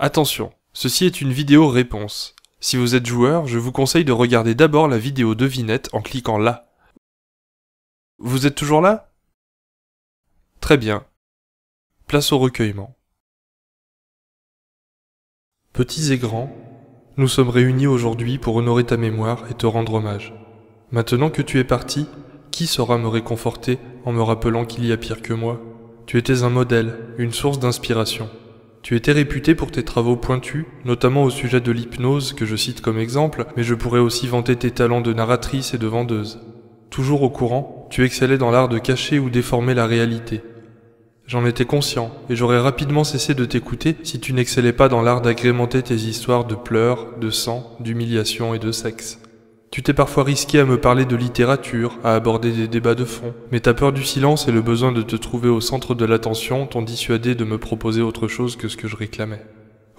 Attention, ceci est une vidéo réponse. Si vous êtes joueur, je vous conseille de regarder d'abord la vidéo devinette en cliquant là. Vous êtes toujours là? Très bien. Place au recueillement. Petits et grands, nous sommes réunis aujourd'hui pour honorer ta mémoire et te rendre hommage. Maintenant que tu es parti, qui saura me réconforter en me rappelant qu'il y a pire que moi? Tu étais un modèle, une source d'inspiration. Tu étais réputé pour tes travaux pointus, notamment au sujet de l'hypnose que je cite comme exemple, mais je pourrais aussi vanter tes talents de narratrice et de vendeuse. Toujours au courant, tu excellais dans l'art de cacher ou déformer la réalité. J'en étais conscient, et j'aurais rapidement cessé de t'écouter si tu n'excellais pas dans l'art d'agrémenter tes histoires de pleurs, de sang, d'humiliation et de sexe. Tu t'es parfois risqué à me parler de littérature, à aborder des débats de fond, mais ta peur du silence et le besoin de te trouver au centre de l'attention t'ont dissuadé de me proposer autre chose que ce que je réclamais.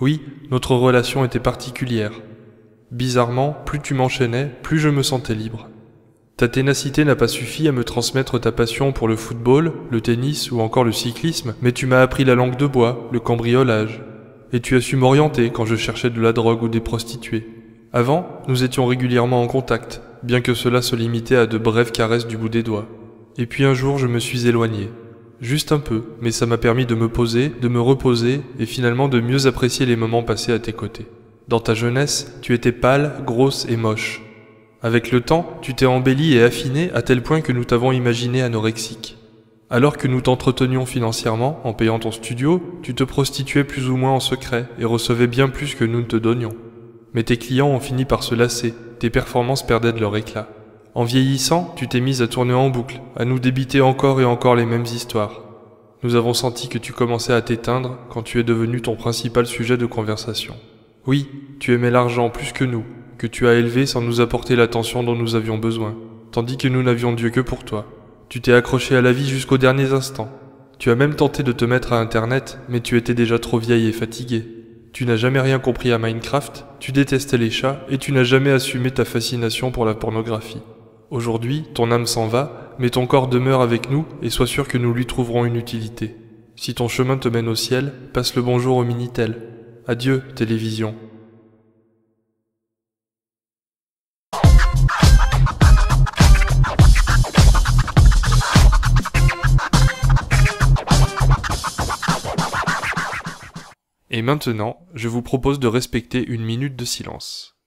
Oui, notre relation était particulière. Bizarrement, plus tu m'enchaînais, plus je me sentais libre. Ta ténacité n'a pas suffi à me transmettre ta passion pour le football, le tennis ou encore le cyclisme, mais tu m'as appris la langue de bois, le cambriolage. Et tu as su m'orienter quand je cherchais de la drogue ou des prostituées. Avant, nous étions régulièrement en contact, bien que cela se limitait à de brèves caresses du bout des doigts. Et puis un jour, je me suis éloigné. Juste un peu, mais ça m'a permis de me poser, de me reposer, et finalement de mieux apprécier les moments passés à tes côtés. Dans ta jeunesse, tu étais pâle, grosse et moche. Avec le temps, tu t'es embellie et affinée à tel point que nous t'avons imaginé anorexique. Alors que nous t'entretenions financièrement, en payant ton studio, tu te prostituais plus ou moins en secret et recevais bien plus que nous ne te donnions. Mais tes clients ont fini par se lasser, tes performances perdaient de leur éclat. En vieillissant, tu t'es mise à tourner en boucle, à nous débiter encore et encore les mêmes histoires. Nous avons senti que tu commençais à t'éteindre quand tu es devenu ton principal sujet de conversation. Oui, tu aimais l'argent plus que nous, que tu as élevé sans nous apporter l'attention dont nous avions besoin, tandis que nous n'avions Dieu que pour toi. Tu t'es accroché à la vie jusqu'aux derniers instants. Tu as même tenté de te mettre à Internet, mais tu étais déjà trop vieille et fatiguée. Tu n'as jamais rien compris à Minecraft, tu détestais les chats et tu n'as jamais assumé ta fascination pour la pornographie. Aujourd'hui, ton âme s'en va, mais ton corps demeure avec nous et sois sûr que nous lui trouverons une utilité. Si ton chemin te mène au ciel, passe le bonjour au Minitel. Adieu, télévision. Et maintenant, je vous propose de respecter une minute de silence.